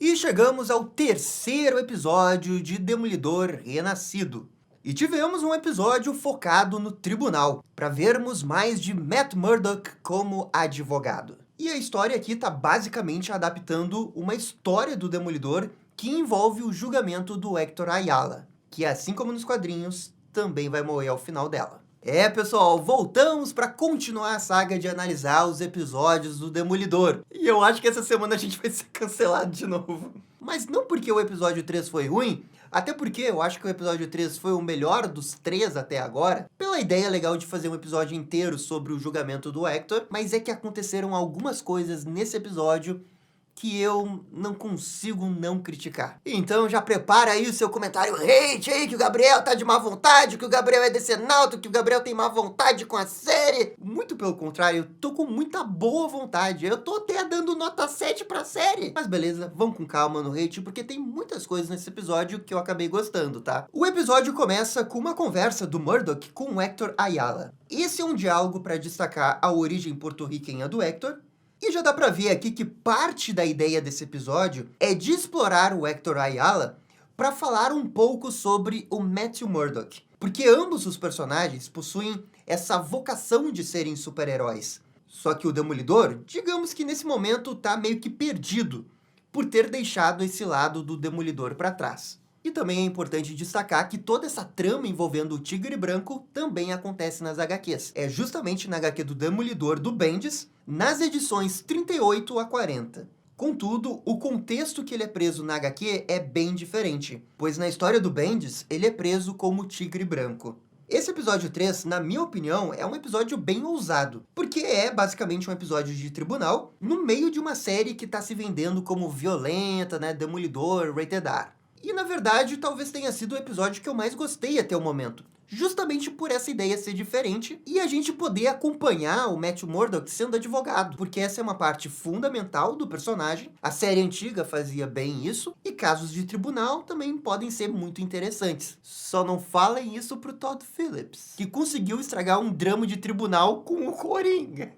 E chegamos ao terceiro episódio de Demolidor Renascido. E tivemos um episódio focado no tribunal, para vermos mais de Matt Murdock como advogado. E a história aqui está basicamente adaptando uma história do Demolidor que envolve o julgamento do Hector Ayala, que assim como nos quadrinhos, também vai morrer ao final dela. Pessoal, voltamos para continuar a saga de analisar os episódios do Demolidor. E eu acho que essa semana a gente vai ser cancelado de novo. Mas não porque o episódio 3 foi ruim, até porque eu acho que o episódio 3 foi o melhor dos 3 até agora, pela ideia legal de fazer um episódio inteiro sobre o julgamento do Hector, mas é que aconteceram algumas coisas nesse episódio que eu não consigo não criticar. Então já prepara aí o seu comentário hate aí, que o Gabriel tá de má vontade, que o Gabriel é decenalto, que o Gabriel tem má vontade com a série. Muito pelo contrário, eu tô com muita boa vontade. Eu tô até dando nota 7 pra série. Mas beleza, vamos com calma no hate, porque tem muitas coisas nesse episódio que eu acabei gostando, tá? O episódio começa com uma conversa do Murdock com o Hector Ayala. Esse é um diálogo para destacar a origem porto-riquenha do Hector, e já dá pra ver aqui que parte da ideia desse episódio é de explorar o Hector Ayala para falar um pouco sobre o Matthew Murdock. Porque ambos os personagens possuem essa vocação de serem super-heróis. Só que o Demolidor, digamos que nesse momento tá meio que perdido por ter deixado esse lado do Demolidor para trás. E também é importante destacar que toda essa trama envolvendo o Tigre Branco também acontece nas HQs. É justamente na HQ do Demolidor do Bendis, nas edições 38 a 40. Contudo, o contexto que ele é preso na HQ é bem diferente, pois na história do Bendis, ele é preso como Tigre Branco. Esse episódio 3, na minha opinião, é um episódio bem ousado, porque é basicamente um episódio de tribunal no meio de uma série que está se vendendo como violenta, né, Demolidor, Rated R. E, na verdade, talvez tenha sido o episódio que eu mais gostei até o momento. Justamente por essa ideia ser diferente e a gente poder acompanhar o Matthew Murdock sendo advogado, porque essa é uma parte fundamental do personagem. A série antiga fazia bem isso, e casos de tribunal também podem ser muito interessantes. Só não falem isso pro Todd Phillips, que conseguiu estragar um drama de tribunal com o Coringa.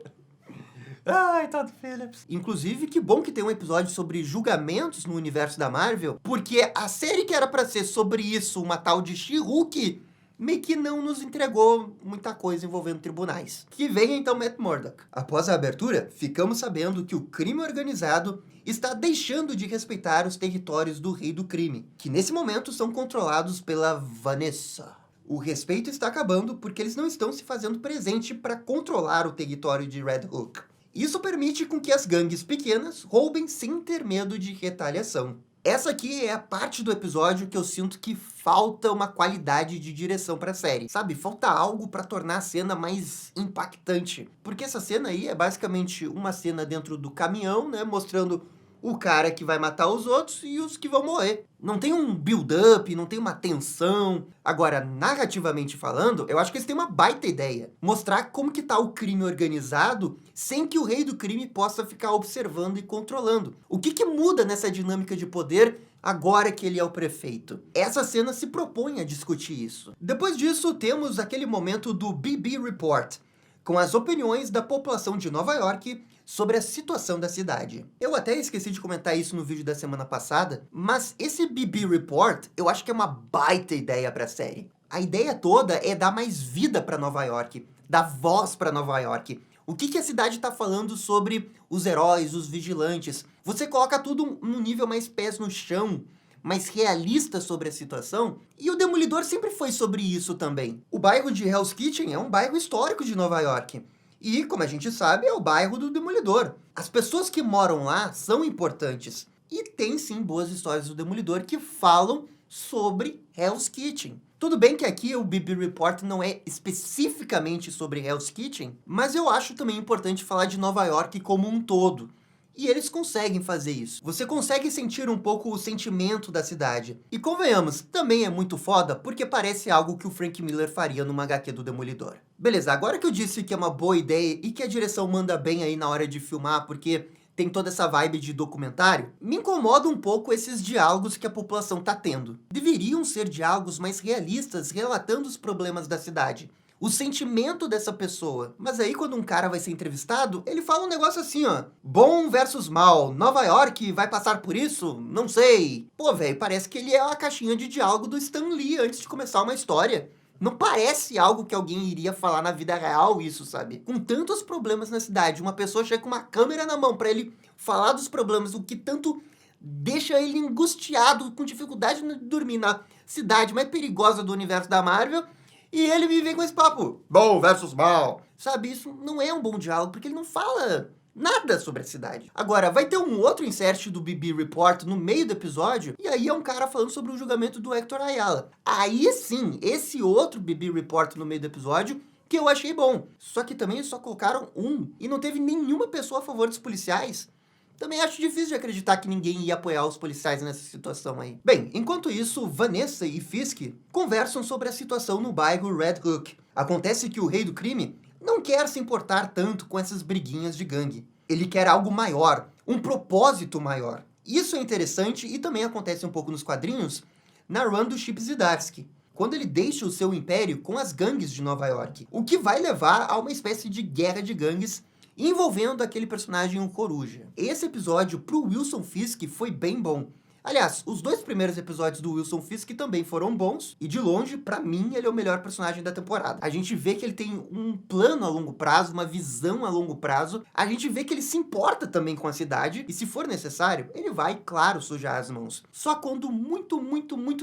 Ai, Todd Phillips. Inclusive, que bom que tem um episódio sobre julgamentos no universo da Marvel, porque a série que era pra ser sobre isso, uma tal de She-Hulk, meio que não nos entregou muita coisa envolvendo tribunais. Que vem então Matt Murdock. Após a abertura, ficamos sabendo que o crime organizado está deixando de respeitar os territórios do Rei do Crime, que nesse momento são controlados pela Vanessa. O respeito está acabando porque eles não estão se fazendo presente para controlar o território de Red Hook. Isso permite com que as gangues pequenas roubem sem ter medo de retaliação. Essa aqui é a parte do episódio que eu sinto que falta uma qualidade de direção para a série. Sabe, falta algo para tornar a cena mais impactante. Porque essa cena aí é basicamente uma cena dentro do caminhão, né, mostrando o cara que vai matar os outros e os que vão morrer. Não tem um build-up, não tem uma tensão. Agora, narrativamente falando, eu acho que eles têm uma baita ideia. Mostrar como que tá o crime organizado sem que o rei do crime possa ficar observando e controlando. O que que muda nessa dinâmica de poder agora que ele é o prefeito? Essa cena se propõe a discutir isso. Depois disso, temos aquele momento do BB Report, com as opiniões da população de Nova York sobre a situação da cidade. Eu até esqueci de comentar isso no vídeo da semana passada, mas esse BB Report eu acho que é uma baita ideia para a série. A ideia toda é dar mais vida para Nova York, dar voz para Nova York. O que a cidade está falando sobre os heróis, os vigilantes? Você coloca tudo num nível mais pés no chão, mais realista sobre a situação, e o Demolidor sempre foi sobre isso também. O bairro de Hell's Kitchen é um bairro histórico de Nova York. E, como a gente sabe, é o bairro do Demolidor. As pessoas que moram lá são importantes. E tem sim boas histórias do Demolidor que falam sobre Hell's Kitchen. Tudo bem que aqui o BB Report não é especificamente sobre Hell's Kitchen, mas eu acho também importante falar de Nova York como um todo. E eles conseguem fazer isso. Você consegue sentir um pouco o sentimento da cidade. E convenhamos, também é muito foda porque parece algo que o Frank Miller faria numa HQ do Demolidor. Beleza, agora que eu disse que é uma boa ideia e que a direção manda bem aí na hora de filmar, porque tem toda essa vibe de documentário, me incomoda um pouco esses diálogos que a população tá tendo. Deveriam ser diálogos mais realistas, relatando os problemas da cidade. o sentimento dessa pessoa. Mas aí, quando um cara vai ser entrevistado, ele fala um negócio assim, ó: bom versus mal, Nova York vai passar por isso? Não sei. Pô, velho, parece que ele é a caixinha de diálogo do Stan Lee antes de começar uma história. Não parece algo que alguém iria falar na vida real isso, sabe? Com tantos problemas na cidade, uma pessoa chega com uma câmera na mão pra ele falar dos problemas, o que tanto deixa ele angustiado, com dificuldade de dormir na cidade mais perigosa do universo da Marvel, e ele me vem com esse papo, bom versus mal. Sabe, isso não é um bom diálogo, porque ele não fala nada sobre a cidade. Agora, vai ter um outro insert do BB Report no meio do episódio, e aí é um cara falando sobre o julgamento do Hector Ayala. Aí sim, esse outro BB Report no meio do episódio, que eu achei bom. Só que também só colocaram um, e não teve nenhuma pessoa a favor dos policiais. Também acho difícil de acreditar que ninguém ia apoiar os policiais nessa situação aí. Bem, enquanto isso, Vanessa e Fisk conversam sobre a situação no bairro Red Hook. Acontece que o rei do crime não quer se importar tanto com essas briguinhas de gangue. Ele quer algo maior, um propósito maior. Isso é interessante e também acontece um pouco nos quadrinhos, na run do Chip Zdarsky, quando ele deixa o seu império com as gangues de Nova York, o que vai levar a uma espécie de guerra de gangues envolvendo aquele personagem, um coruja. Esse episódio pro Wilson Fisk foi bem bom. Aliás, os dois primeiros episódios do Wilson Fisk também foram bons, e de longe, pra mim, ele é o melhor personagem da temporada. A gente vê que ele tem um plano a longo prazo, uma visão a longo prazo, a gente vê que ele se importa também com a cidade, e se for necessário, ele vai, claro, sujar as mãos. Só quando muito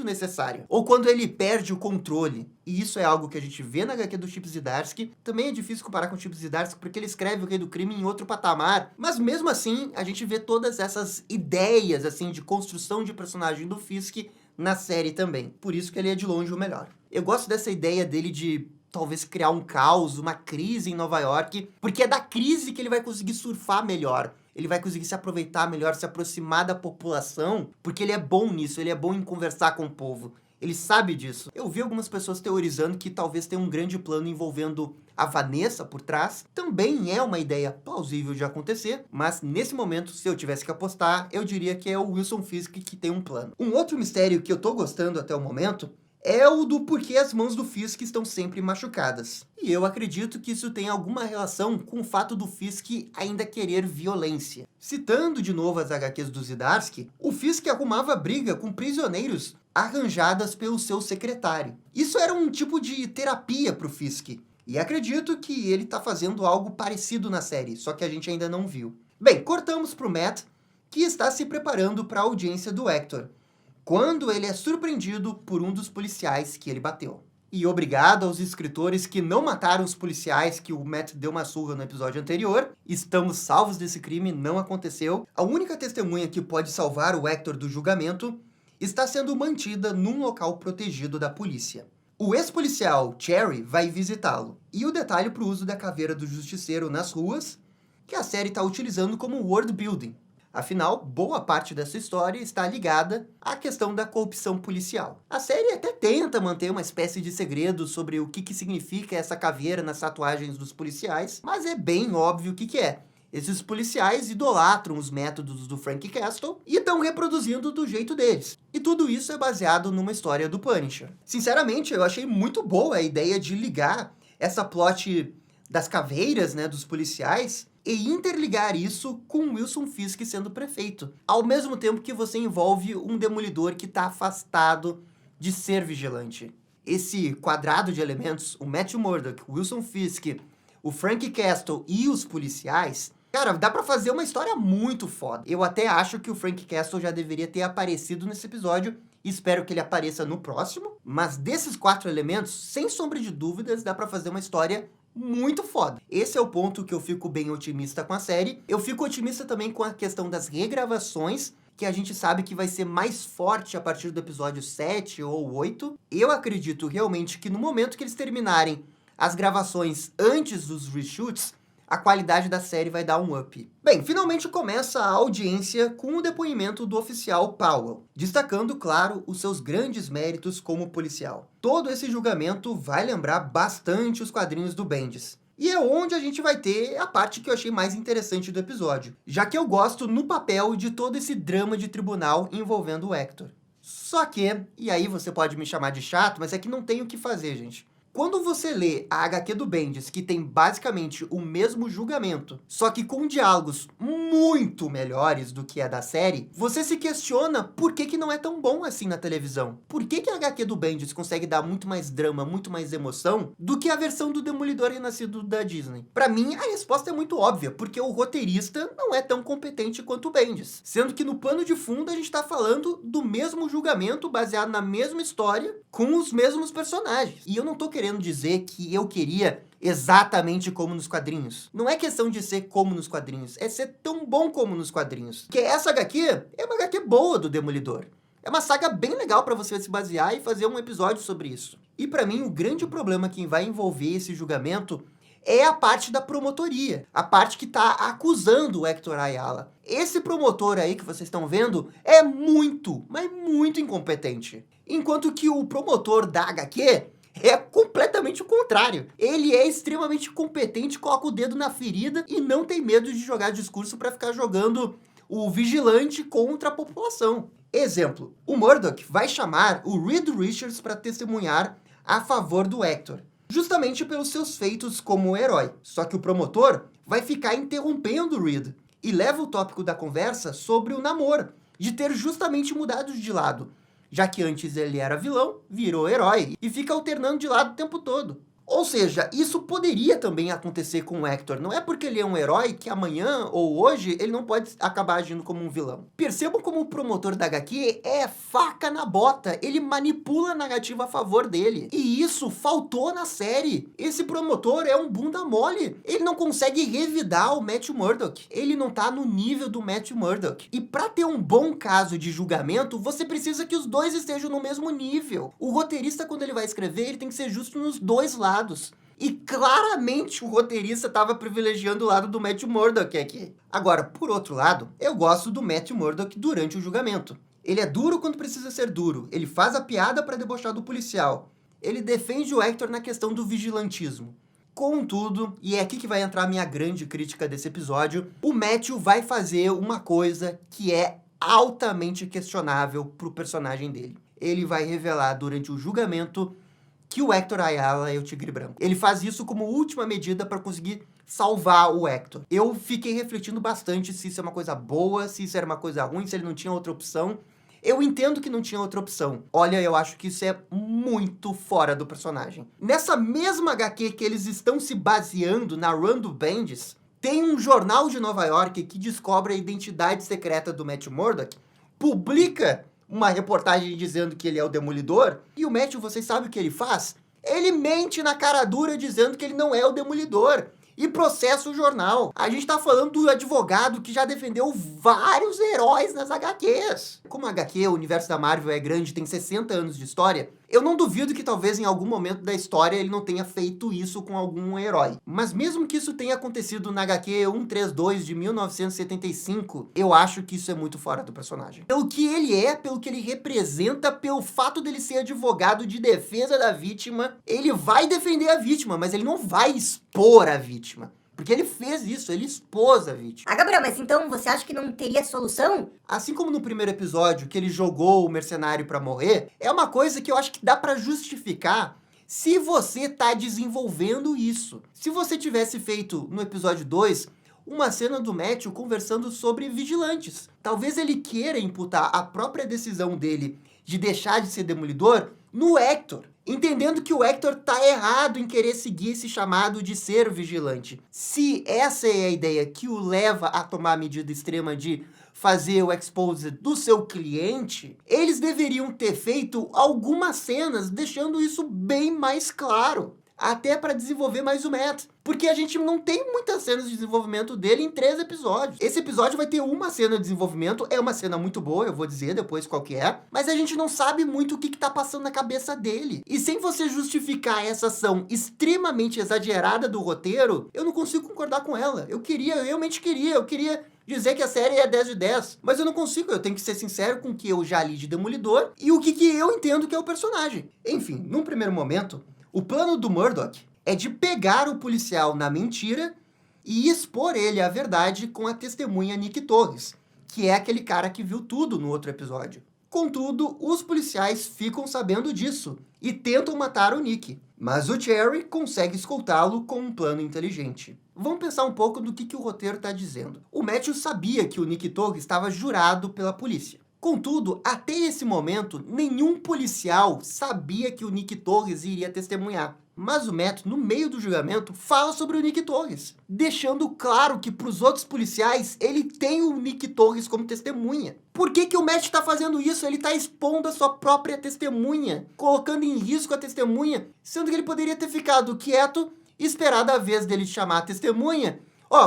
necessário. Ou quando ele perde o controle. E isso é algo que a gente vê na HQ do Chip Zdarsky. Também é difícil comparar com o Chip Zdarsky, porque ele escreve o Rei do Crime em outro patamar. Mas mesmo assim, a gente vê todas essas ideias, assim, de construção de personagem do Fisk na série também. Por isso que ele é de longe o melhor. Eu gosto dessa ideia dele de talvez criar um caos, uma crise em Nova York, porque é da crise que ele vai conseguir surfar melhor. Ele vai conseguir se aproveitar melhor, se aproximar da população, porque ele é bom nisso, ele é bom em conversar com o povo. Ele sabe disso. Eu vi algumas pessoas teorizando que talvez tenha um grande plano envolvendo a Vanessa por trás. Também é uma ideia plausível de acontecer, mas nesse momento, se eu tivesse que apostar, eu diria que é o Wilson Fisk que tem um plano. Um outro mistério que eu tô gostando até o momento é o do porquê as mãos do Fisk estão sempre machucadas. E eu acredito que isso tem alguma relação com o fato do Fisk ainda querer violência. Citando de novo as HQs do Zdarsky, o Fisk arrumava briga com prisioneiros arranjadas pelo seu secretário. Isso era um tipo de terapia pro Fisk. E acredito que ele tá fazendo algo parecido na série, só que a gente ainda não viu. Bem, cortamos pro Matt, que está se preparando para a audiência do Hector, quando ele é surpreendido por um dos policiais que ele bateu. E obrigado aos escritores que não mataram os policiais que o Matt deu uma surra no episódio anterior. Estamos salvos desse crime, não aconteceu. A única testemunha que pode salvar o Hector do julgamento está sendo mantida num local protegido da polícia. O ex-policial Cherry vai visitá-lo. E o detalhe para o uso da caveira do justiceiro nas ruas, que a série está utilizando como world building. Afinal, boa parte dessa história está ligada à questão da corrupção policial. A série até tenta manter uma espécie de segredo sobre o que significa essa caveira nas tatuagens dos policiais, mas é bem óbvio o que é. Esses policiais idolatram os métodos do Frank Castle e estão reproduzindo do jeito deles. E tudo isso é baseado numa história do Punisher. Sinceramente, eu achei muito boa a ideia de ligar essa plot das caveiras, né, dos policiais, e interligar isso com Wilson Fisk sendo prefeito. Ao mesmo tempo que você envolve um demolidor que está afastado de ser vigilante. Esse quadrado de elementos, o Matthew Murdock, o Wilson Fisk, o Frank Castle e os policiais, cara, dá pra fazer uma história muito foda. Eu até acho que o Frank Castle já deveria ter aparecido nesse episódio, e espero que ele apareça no próximo, mas desses 4 elementos, sem sombra de dúvidas, dá pra fazer uma história muito foda. Esse é o ponto que eu fico bem otimista com a série. Eu fico otimista também com a questão das regravações, que a gente sabe que vai ser mais forte a partir do episódio 7 ou 8. Eu acredito realmente que no momento que eles terminarem as gravações antes dos reshoots, a qualidade da série vai dar um up. Bem, finalmente começa a audiência com o depoimento do oficial Powell, destacando, claro, os seus grandes méritos como policial. Todo esse julgamento vai lembrar bastante os quadrinhos do Bendis. E é onde a gente vai ter a parte que eu achei mais interessante do episódio, já que eu gosto no papel de todo esse drama de tribunal envolvendo o Hector. Só que, e aí você pode me chamar de chato, mas é que não tem o que fazer, gente. Quando você lê a HQ do Bendis, que tem basicamente o mesmo julgamento, só que com diálogos muito melhores do que a da série, você se questiona por que não é tão bom assim na televisão. Por que a HQ do Bendis consegue dar muito mais drama, muito mais emoção, do que a versão do Demolidor Renascido da Disney? Pra mim, a resposta é muito óbvia, porque o roteirista não é tão competente quanto o Bendis. Sendo que no pano de fundo a gente tá falando do mesmo julgamento, baseado na mesma história, com os mesmos personagens. E eu não tô querendo dizer que eu queria exatamente como nos quadrinhos. Não é questão de ser como nos quadrinhos, é ser tão bom como nos quadrinhos. Porque essa HQ é uma HQ boa do Demolidor. É uma saga bem legal para você se basear e fazer um episódio sobre isso. E para mim, o grande problema que vai envolver esse julgamento é a parte da promotoria, a parte que tá acusando o Hector Ayala. Esse promotor aí que vocês estão vendo é muito, mas muito incompetente. Enquanto que o promotor da HQ é completamente o contrário. Ele é extremamente competente, coloca o dedo na ferida e não tem medo de jogar discurso para ficar jogando o vigilante contra a população. Exemplo, o Murdock vai chamar o Reed Richards para testemunhar a favor do Hector, justamente pelos seus feitos como herói. Só que o promotor vai ficar interrompendo o Reed e leva o tópico da conversa sobre o namoro, de ter justamente mudado de lado, já que antes ele era vilão, virou herói e fica alternando de lado o tempo todo. Ou seja, isso poderia também acontecer com o Hector. Não é porque ele é um herói que amanhã ou hoje ele não pode acabar agindo como um vilão. Percebam como o promotor da HQ é faca na bota. Ele manipula a narrativa a favor dele. E isso faltou na série. Esse promotor é um bunda mole. Ele não consegue revidar o Matt Murdock. Ele não tá no nível do Matt Murdock. E para ter um bom caso de julgamento, você precisa que os dois estejam no mesmo nível. O roteirista, quando ele vai escrever, ele tem que ser justo nos dois lados. E claramente o roteirista estava privilegiando o lado do Matt Murdock aqui. Agora, por outro lado, eu gosto do Matt Murdock durante o julgamento. Ele é duro quando precisa ser duro. Ele faz a piada para debochar do policial. Ele defende o Hector na questão do vigilantismo. Contudo, e é aqui que vai entrar a minha grande crítica desse episódio, o Matthew vai fazer uma coisa que é altamente questionável pro personagem dele. Ele vai revelar durante o julgamento que o Hector Ayala é o Tigre Branco. Ele faz isso como última medida para conseguir salvar o Hector. Eu fiquei refletindo bastante se isso é uma coisa boa, se isso era uma coisa ruim, se ele não tinha outra opção. Eu entendo que não tinha outra opção. Olha, eu acho que isso é muito fora do personagem. Nessa mesma HQ que eles estão se baseando na run do Bendis, tem um jornal de Nova York que descobre a identidade secreta do Matt Murdock, publica uma reportagem dizendo que ele é o Demolidor, e o Matthew, vocês sabem o que ele faz? Ele mente na cara dura dizendo que ele não é o Demolidor e processa o jornal. A gente tá falando do advogado que já defendeu vários heróis nas HQs. Como a HQ, o universo da Marvel é grande, tem 60 anos de história, eu não duvido que talvez em algum momento da história ele não tenha feito isso com algum herói. Mas mesmo que isso tenha acontecido na HQ 132 de 1975, eu acho que isso é muito fora do personagem. Pelo que ele é, pelo que ele representa, pelo fato dele ser advogado de defesa da vítima, ele vai defender a vítima, mas ele não vai expor a vítima. Porque ele fez isso, ele expôs a vítima. Ah, Gabriel, mas então você acha que não teria solução? Assim como no primeiro episódio, que ele jogou o mercenário pra morrer, é uma coisa que eu acho que dá pra justificar se você tá desenvolvendo isso. Se você tivesse feito, no episódio 2, uma cena do Matthew conversando sobre vigilantes. Talvez ele queira imputar a própria decisão dele de deixar de ser Demolidor no Hector, entendendo que o Hector tá errado em querer seguir esse chamado de ser vigilante. Se essa é a ideia que o leva a tomar a medida extrema de fazer o expose do seu cliente, eles deveriam ter feito algumas cenas deixando isso bem mais claro, até para desenvolver mais o Matt. Porque a gente não tem muitas cenas de desenvolvimento dele em 3 episódios. Esse episódio vai ter uma cena de desenvolvimento, é uma cena muito boa, eu vou dizer depois qual que é, mas a gente não sabe muito o que tá passando na cabeça dele. E sem você justificar essa ação extremamente exagerada do roteiro, eu não consigo concordar com ela. Eu realmente queria dizer que a série é 10 de 10, mas eu não consigo, eu tenho que ser sincero com o que eu já li de Demolidor e o que eu entendo que é o personagem. Enfim, num primeiro momento, o plano do Murdock é de pegar o policial na mentira e expor ele à verdade com a testemunha Nick Torres, que é aquele cara que viu tudo no outro episódio. Contudo, os policiais ficam sabendo disso e tentam matar o Nick. Mas o Cherry consegue escoltá-lo com um plano inteligente. Vamos pensar um pouco do que o roteiro está dizendo. O Matthew sabia que o Nick Torres estava jurado pela polícia. Contudo, até esse momento, nenhum policial sabia que o Nick Torres iria testemunhar. Mas o Matt, no meio do julgamento, fala sobre o Nick Torres, deixando claro que para os outros policiais, ele tem o Nick Torres como testemunha. Por que o Matt está fazendo isso? Ele está expondo a sua própria testemunha, colocando em risco a testemunha, sendo que ele poderia ter ficado quieto e esperado a vez dele chamar a testemunha.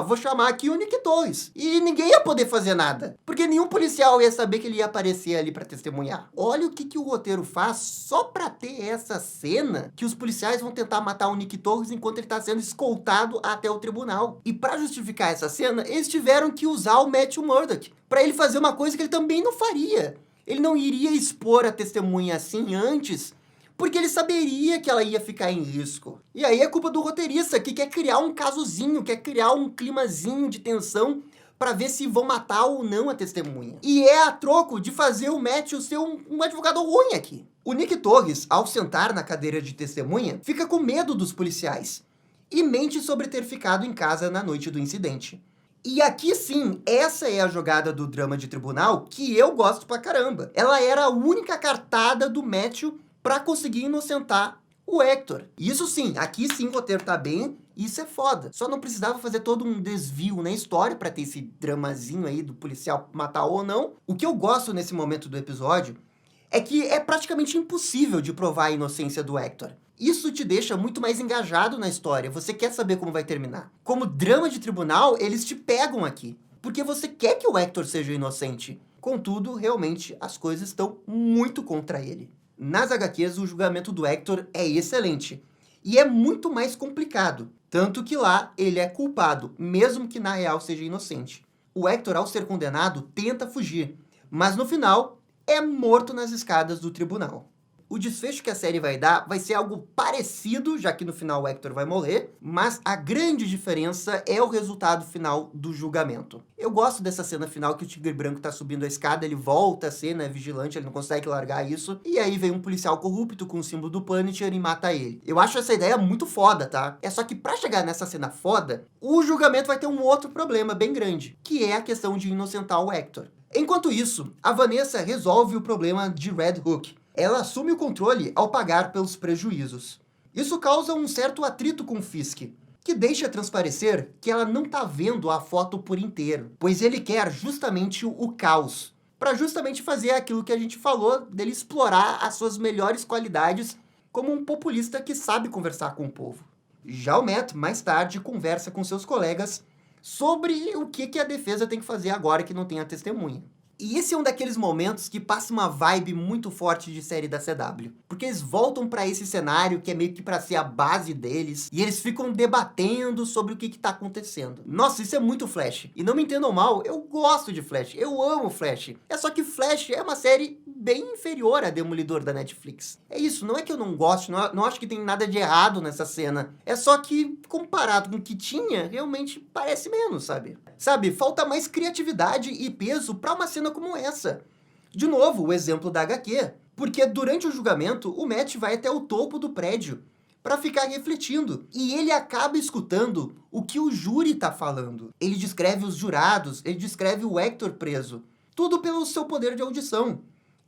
Vou chamar aqui o Nick Torres. E ninguém ia poder fazer nada. Porque nenhum policial ia saber que ele ia aparecer ali para testemunhar. Olha o que o roteiro faz só para ter essa cena que os policiais vão tentar matar o Nick Torres enquanto ele está sendo escoltado até o tribunal. E para justificar essa cena, eles tiveram que usar o Matthew Murdock para ele fazer uma coisa que ele também não faria. Ele não iria expor a testemunha assim antes, porque ele saberia que ela ia ficar em risco. E aí é culpa do roteirista, que quer criar um casozinho, quer criar um climazinho de tensão para ver se vão matar ou não a testemunha. E é a troco de fazer o Matthew ser um advogado ruim aqui. O Nick Torres, ao sentar na cadeira de testemunha, fica com medo dos policiais e mente sobre ter ficado em casa na noite do incidente. E aqui sim, essa é a jogada do drama de tribunal que eu gosto pra caramba. Ela era a única cartada do Matthew para conseguir inocentar o Hector. Isso sim, aqui sim o roteiro tá bem, isso é foda. Só não precisava fazer todo um desvio na história para ter esse dramazinho aí do policial matar ou não. O que eu gosto nesse momento do episódio é que é praticamente impossível de provar a inocência do Hector. Isso te deixa muito mais engajado na história, você quer saber como vai terminar. Como drama de tribunal, eles te pegam aqui, porque você quer que o Hector seja inocente. Contudo, realmente, as coisas estão muito contra ele. Nas HQs, o julgamento do Hector é excelente. E é muito mais complicado. Tanto que lá, ele é culpado, mesmo que na real seja inocente. O Hector, ao ser condenado, tenta fugir. Mas no final, é morto nas escadas do tribunal. O desfecho que a série vai dar vai ser algo parecido, já que no final o Hector vai morrer, mas a grande diferença é o resultado final do julgamento. Eu gosto dessa cena final que o Tigre Branco tá subindo a escada, ele volta a ser, né, vigilante, ele não consegue largar isso, e aí vem um policial corrupto com o símbolo do Punisher e mata ele. Eu acho essa ideia muito foda, tá? É só que pra chegar nessa cena foda, o julgamento vai ter um outro problema bem grande, que é a questão de inocentar o Hector. Enquanto isso, a Vanessa resolve o problema de Red Hook. Ela assume o controle ao pagar pelos prejuízos. Isso causa um certo atrito com Fisk, que deixa transparecer que ela não tá vendo a foto por inteiro, pois ele quer justamente o caos, para justamente fazer aquilo que a gente falou, dele explorar as suas melhores qualidades como um populista que sabe conversar com o povo. Já o Matt, mais tarde, conversa com seus colegas sobre o que a defesa tem que fazer agora que não tem a testemunha. E esse é um daqueles momentos que passa uma vibe muito forte de série da CW. Porque eles voltam para esse cenário que é meio que para ser a base deles. E eles ficam debatendo sobre o que tá acontecendo. Nossa, isso é muito Flash. E não me entendam mal, eu gosto de Flash. Eu amo Flash. É só que Flash é uma série bem inferior a Demolidor da Netflix. É isso, não é que eu não gosto, não acho que tem nada de errado nessa cena. É só que, comparado com o que tinha, realmente parece menos, sabe? Sabe, falta mais criatividade e peso para uma cena como essa. De novo, o exemplo da HQ. Porque durante o julgamento, o Matt vai até o topo do prédio para ficar refletindo. E ele acaba escutando o que o júri tá falando. Ele descreve os jurados, ele descreve o Hector preso. Tudo pelo seu poder de audição.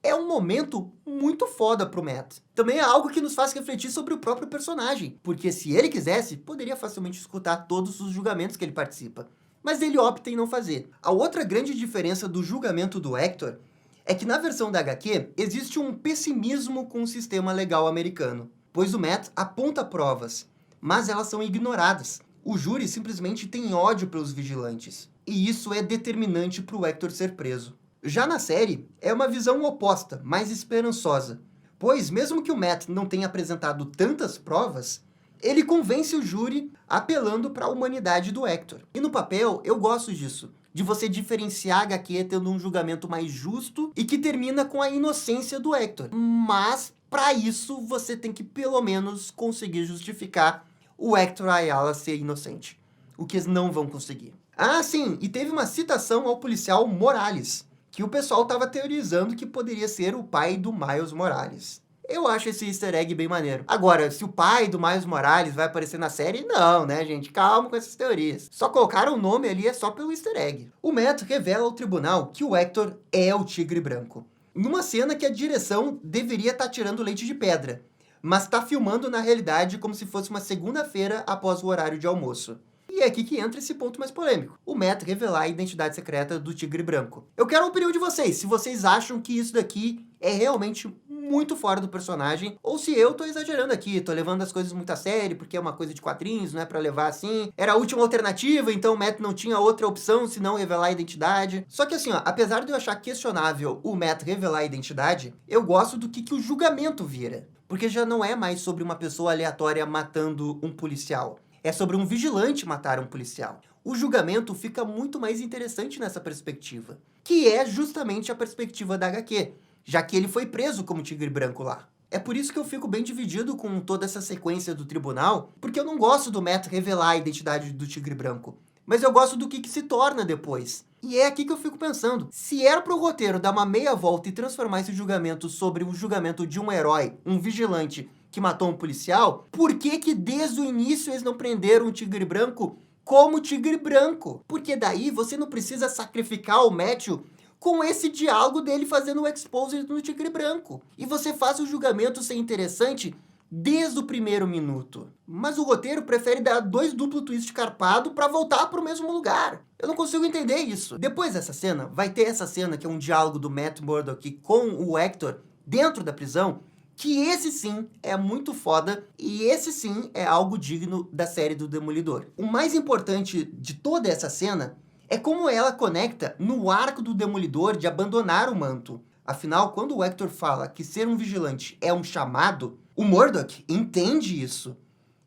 É um momento muito foda pro Matt. Também é algo que nos faz refletir sobre o próprio personagem. Porque se ele quisesse, poderia facilmente escutar todos os julgamentos que ele participa. Mas ele opta em não fazer. A outra grande diferença do julgamento do Hector é que na versão da HQ existe um pessimismo com o sistema legal americano, pois o Matt aponta provas, mas elas são ignoradas. O júri simplesmente tem ódio pelos vigilantes, e isso é determinante para o Hector ser preso. Já na série, é uma visão oposta, mais esperançosa, pois mesmo que o Matt não tenha apresentado tantas provas, ele convence o júri apelando para a humanidade do Hector. E no papel, eu gosto disso, de você diferenciar a HQ tendo um julgamento mais justo e que termina com a inocência do Hector. Mas, para isso, você tem que pelo menos conseguir justificar o Hector Ayala ser inocente. O que eles não vão conseguir. Ah, sim, e teve uma citação ao policial Morales, que o pessoal estava teorizando que poderia ser o pai do Miles Morales. Eu acho esse easter egg bem maneiro. Agora, se o pai do Miles Morales vai aparecer na série, não, né, gente? Calma com essas teorias. Só colocaram o nome ali é só pelo easter egg. O Matt revela ao tribunal que o Hector é o Tigre Branco. Numa cena que a direção deveria estar tirando leite de pedra, mas está filmando na realidade como se fosse uma segunda-feira após o horário de almoço. E é aqui que entra esse ponto mais polêmico. O Matt revelar a identidade secreta do Tigre Branco. Eu quero a opinião de vocês, se vocês acham que isso daqui é realmente muito fora do personagem, ou se eu tô exagerando aqui, tô levando as coisas muito a sério, porque é uma coisa de quadrinhos, não é pra levar assim. Era a última alternativa, então o Matt não tinha outra opção senão revelar a identidade. Só que assim, ó, apesar de eu achar questionável o Matt revelar a identidade, eu gosto do que o julgamento vira. Porque já não é mais sobre uma pessoa aleatória matando um policial. É sobre um vigilante matar um policial. O julgamento fica muito mais interessante nessa perspectiva, que é justamente a perspectiva da HQ, já que ele foi preso como Tigre Branco lá. É por isso que eu fico bem dividido com toda essa sequência do tribunal, porque eu não gosto do Matt revelar a identidade do Tigre Branco, mas eu gosto do que se torna depois. E é aqui que eu fico pensando, se era pro roteiro dar uma meia volta e transformar esse julgamento sobre o julgamento de um herói, um vigilante, que matou um policial, por que desde o início eles não prenderam o Tigre Branco como Tigre Branco? Porque daí você não precisa sacrificar o Matthew com esse diálogo dele fazendo o expose no Tigre Branco. E você faz o julgamento ser interessante desde o primeiro minuto. Mas o roteiro prefere dar 2 duplo twist carpado pra voltar pro mesmo lugar. Eu não consigo entender isso. Depois dessa cena, vai ter essa cena que é um diálogo do Matt Murdock com o Hector dentro da prisão, que esse sim é muito foda e esse sim é algo digno da série do Demolidor. O mais importante de toda essa cena é como ela conecta no arco do Demolidor de abandonar o manto. Afinal, quando o Hector fala que ser um vigilante é um chamado, o Murdock entende isso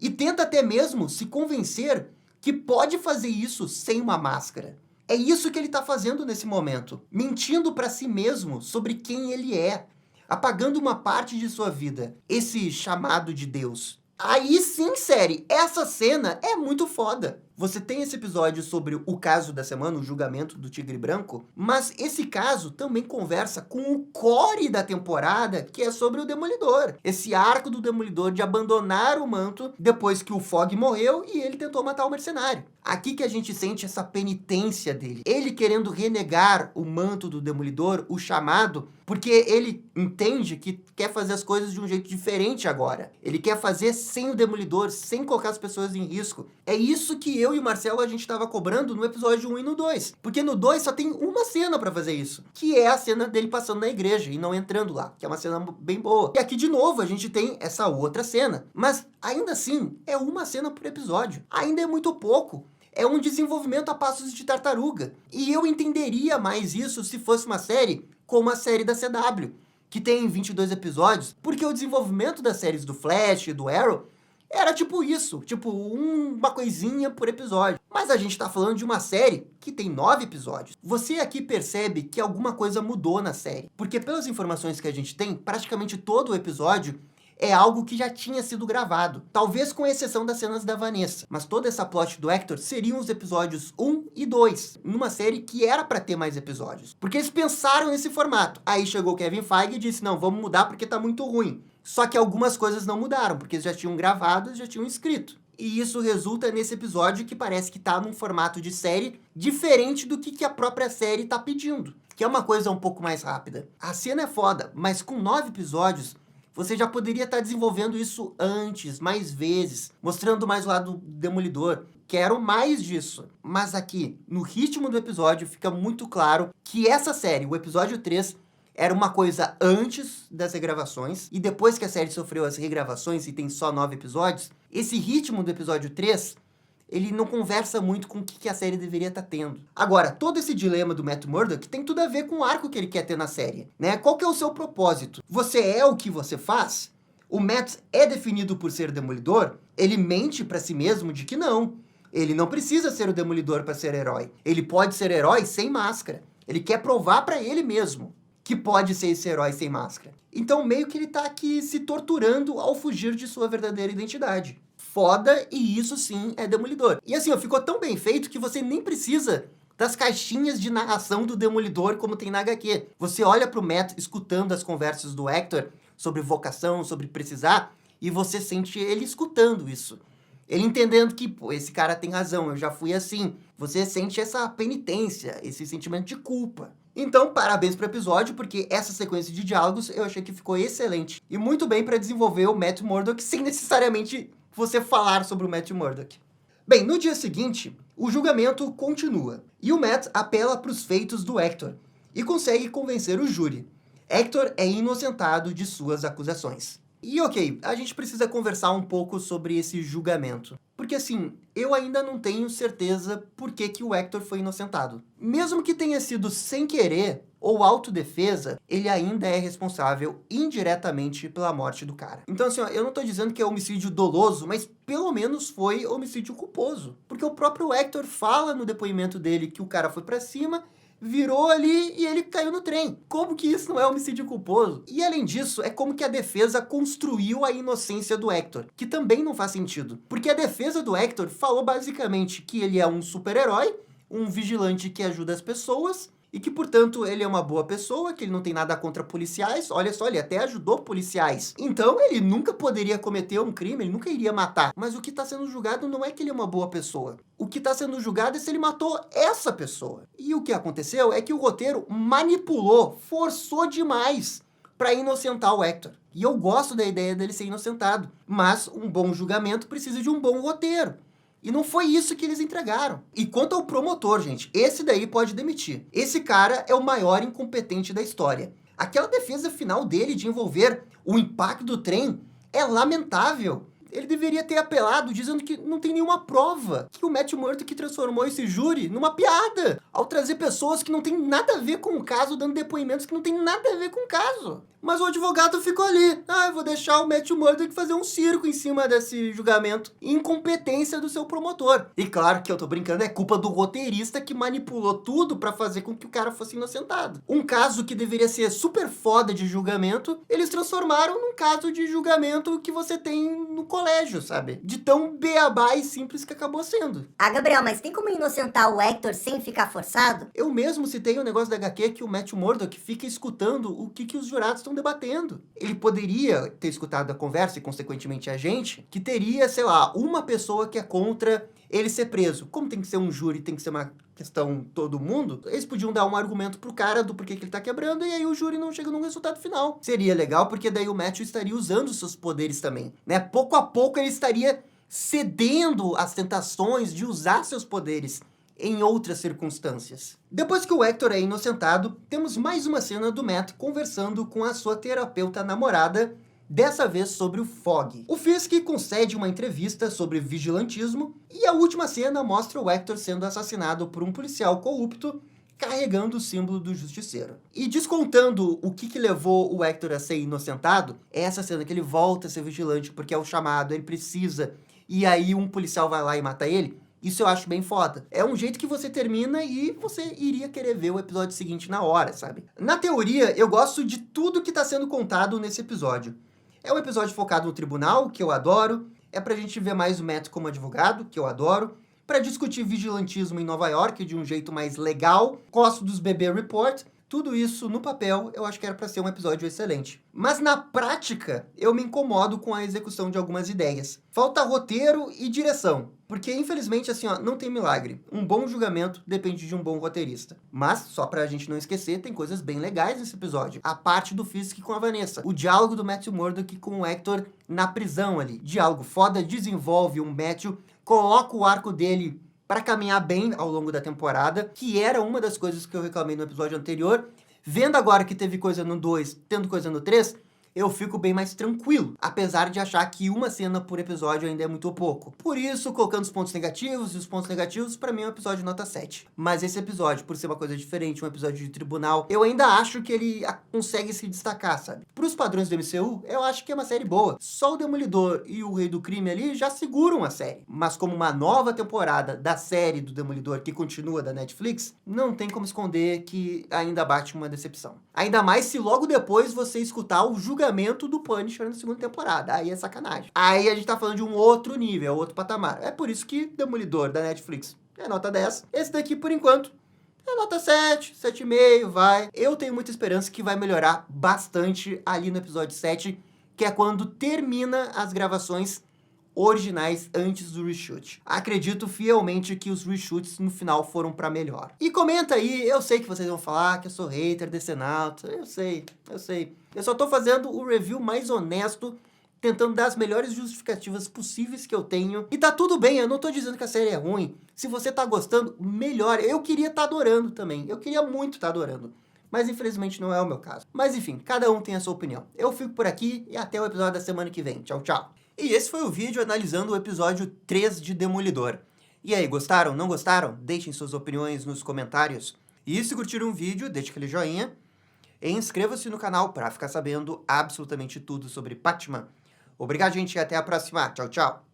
e tenta até mesmo se convencer que pode fazer isso sem uma máscara. É isso que ele está fazendo nesse momento, mentindo para si mesmo sobre quem ele é, apagando uma parte de sua vida, esse chamado de Deus. Aí sim, série, essa cena é muito foda. Você tem esse episódio sobre o caso da semana, o julgamento do Tigre Branco, mas esse caso também conversa com o core da temporada, que é sobre o Demolidor. Esse arco do Demolidor de abandonar o manto depois que o Fog morreu e ele tentou matar o mercenário. Aqui que a gente sente essa penitência dele. Ele querendo renegar o manto do Demolidor, o chamado, porque ele entende que quer fazer as coisas de um jeito diferente agora. Ele quer fazer sem o Demolidor, sem colocar as pessoas em risco. É isso que eu e o Marcelo a gente estava cobrando no episódio 1 e no 2. Porque no 2 só tem uma cena pra fazer isso, que é a cena dele passando na igreja e não entrando lá, que é uma cena bem boa. E aqui de novo a gente tem essa outra cena, mas ainda assim é uma cena por episódio. Ainda é muito pouco. É um desenvolvimento a passos de tartaruga. E eu entenderia mais isso se fosse uma série como a série da CW, que tem 22 episódios, porque o desenvolvimento das séries do Flash e do Arrow era tipo isso, tipo uma coisinha por episódio. Mas a gente tá falando de uma série que tem 9 episódios. Você aqui percebe que alguma coisa mudou na série, porque pelas informações que a gente tem, praticamente todo o episódio é algo que já tinha sido gravado. Talvez com exceção das cenas da Vanessa. Mas toda essa plot do Hector seriam os episódios 1 e 2. Numa série que era pra ter mais episódios. Porque eles pensaram nesse formato. Aí chegou o Kevin Feige e disse, não, vamos mudar porque tá muito ruim. Só que algumas coisas não mudaram, porque eles já tinham gravado, já tinham escrito. E isso resulta nesse episódio que parece que tá num formato de série diferente do que a própria série tá pedindo. Que é uma coisa um pouco mais rápida. A cena é foda, mas com 9 episódios, você já poderia estar desenvolvendo isso antes, mais vezes, mostrando mais o lado Demolidor. Quero mais disso. Mas aqui, no ritmo do episódio, fica muito claro que essa série, o episódio 3, era uma coisa antes das regravações, e depois que a série sofreu as regravações e tem só 9 episódios, esse ritmo do episódio 3, ele não conversa muito com o que a série deveria estar tendo. Agora, todo esse dilema do Matt Murdock tem tudo a ver com o arco que ele quer ter na série, né? Qual que é o seu propósito? Você é o que você faz? O Matt é definido por ser Demolidor? Ele mente pra si mesmo de que não. Ele não precisa ser o Demolidor para ser herói. Ele pode ser herói sem máscara. Ele quer provar pra ele mesmo que pode ser esse herói sem máscara. Então, meio que ele tá aqui se torturando ao fugir de sua verdadeira identidade. Foda, e isso sim é Demolidor. E assim, ó, ficou tão bem feito que você nem precisa das caixinhas de narração do Demolidor, como tem na HQ. Você olha pro Matt escutando as conversas do Hector sobre vocação, sobre precisar, e você sente ele escutando isso. Ele entendendo que, pô, esse cara tem razão, eu já fui assim. Você sente essa penitência, esse sentimento de culpa. Então, parabéns pro episódio, porque essa sequência de diálogos eu achei que ficou excelente. E muito bem para desenvolver o Matt Murdock sem necessariamente você falar sobre o Matt Murdock. Bem, no dia seguinte, o julgamento continua. E o Matt apela para os feitos do Hector e consegue convencer o júri. Hector é inocentado de suas acusações. E ok, a gente precisa conversar um pouco sobre esse julgamento. Porque assim, eu ainda não tenho certeza por que o Hector foi inocentado. Mesmo que tenha sido sem querer ou autodefesa, ele ainda é responsável indiretamente pela morte do cara. Então assim, ó, eu não tô dizendo que é homicídio doloso, mas pelo menos foi homicídio culposo. Porque o próprio Hector fala no depoimento dele que o cara foi pra cima, virou ali e ele caiu no trem. Como que isso não é homicídio culposo? E além disso, é como que a defesa construiu a inocência do Hector, que também não faz sentido. Porque a defesa do Hector falou basicamente que ele é um super-herói, um vigilante que ajuda as pessoas, e que, portanto, ele é uma boa pessoa, que ele não tem nada contra policiais. Olha só, ele até ajudou policiais. Então, ele nunca poderia cometer um crime, ele nunca iria matar. Mas o que está sendo julgado não é que ele é uma boa pessoa. O que está sendo julgado é se ele matou essa pessoa. E o que aconteceu é que o roteiro manipulou, forçou demais para inocentar o Hector. E eu gosto da ideia dele ser inocentado. Mas um bom julgamento precisa de um bom roteiro. E não foi isso que eles entregaram. E quanto ao promotor, gente, esse daí pode demitir. Esse cara é o maior incompetente da história. Aquela defesa final dele de envolver o impacto do trem é lamentável. Ele deveria ter apelado dizendo que não tem nenhuma prova, que o Matt Murdock transformou esse júri numa piada, ao trazer pessoas que não tem nada a ver com o caso, dando depoimentos que não tem nada a ver com o caso. Mas o advogado ficou ali. Eu vou deixar o Matt Murdock fazer um circo em cima desse julgamento. Incompetência do seu promotor. E claro que eu tô brincando, é culpa do roteirista que manipulou tudo pra fazer com que o cara fosse inocentado. Um caso que deveria ser super foda de julgamento, eles transformaram num caso de julgamento que você tem no colégio, sabe? De tão beabá e simples que acabou sendo. Gabriel, mas tem como inocentar o Hector sem ficar forçado? Eu mesmo citei o negócio da HQ que o Matt Murdock fica escutando o que os jurados estão debatendo. Ele poderia ter escutado a conversa e, consequentemente, a gente, que teria, sei lá, uma pessoa que é contra ele ser preso. Como tem que ser um júri, tem que ser uma questão todo mundo, eles podiam dar um argumento pro cara do porquê que ele tá quebrando e aí o júri não chega num resultado final. Seria legal porque daí o Matthew estaria usando os seus poderes também, né? Pouco a pouco ele estaria cedendo às tentações de usar seus poderes em outras circunstâncias. Depois que o Hector é inocentado, temos mais uma cena do Matt conversando com a sua terapeuta namorada, dessa vez sobre o Fog. O Fisk concede uma entrevista sobre vigilantismo e a última cena mostra o Hector sendo assassinado por um policial corrupto carregando o símbolo do justiceiro. E descontando o que levou o Hector a ser inocentado, é essa cena que ele volta a ser vigilante porque é o chamado, ele precisa, e aí um policial vai lá e mata ele. Isso eu acho bem foda. É um jeito que você termina e você iria querer ver o episódio seguinte na hora, sabe? Na teoria, eu gosto de tudo que tá sendo contado nesse episódio. É um episódio focado no tribunal, que eu adoro. É pra gente ver mais o Matt como advogado, que eu adoro. Pra discutir vigilantismo em Nova York de um jeito mais legal. Gosto dos bebê report. Tudo isso no papel, eu acho que era pra ser um episódio excelente. Mas na prática, eu me incomodo com a execução de algumas ideias. Falta roteiro e direção. Porque, infelizmente, assim, ó, não tem milagre. Um bom julgamento depende de um bom roteirista. Mas, só pra gente não esquecer, tem coisas bem legais nesse episódio. A parte do Fisk com a Vanessa. O diálogo do Matthew Murdock com o Hector na prisão ali. Diálogo foda, desenvolve um Matthew, coloca o arco dele para caminhar bem ao longo da temporada, que era uma das coisas que eu reclamei no episódio anterior. Vendo agora que teve coisa no 2, tendo coisa no 3, eu fico bem mais tranquilo, apesar de achar que uma cena por episódio ainda é muito pouco. Por isso, colocando os pontos negativos, e os pontos negativos, pra mim é um episódio nota 7. Mas esse episódio, por ser uma coisa diferente, um episódio de tribunal, eu ainda acho que ele consegue se destacar, sabe? Pros padrões do MCU, eu acho que é uma série boa. Só o Demolidor e o Rei do Crime ali já seguram a série. Mas como uma nova temporada da série do Demolidor, que continua da Netflix, não tem como esconder que ainda bate uma decepção. Ainda mais se logo depois você escutar o julgamento do Punisher na segunda temporada. Aí é sacanagem. Aí a gente tá falando de um outro nível, outro patamar. É por isso que Demolidor, da Netflix, é nota 10. Esse daqui, por enquanto, É nota 7, 7,5, vai. Eu tenho muita esperança que vai melhorar bastante ali no episódio 7, que é quando termina as gravações originais antes do reshoot. Acredito fielmente que os reshoots no final foram pra melhor. E comenta aí, eu sei que vocês vão falar que eu sou hater desse Nauta, eu sei. Eu só tô fazendo o review mais honesto, tentando dar as melhores justificativas possíveis que eu tenho. E tá tudo bem, eu não tô dizendo que a série é ruim. Se você tá gostando, melhor. Eu queria tá adorando também. Eu queria muito tá adorando. Mas infelizmente não é o meu caso. Mas enfim, cada um tem a sua opinião. Eu fico por aqui e até o episódio da semana que vem. Tchau, tchau. E esse foi o vídeo analisando o episódio 3 de Demolidor. E aí, gostaram? Não gostaram? Deixem suas opiniões nos comentários. E se curtiram o vídeo, deixe aquele joinha. E inscreva-se no canal para ficar sabendo absolutamente tudo sobre Batman. Obrigado, gente, e até a próxima. Tchau, tchau.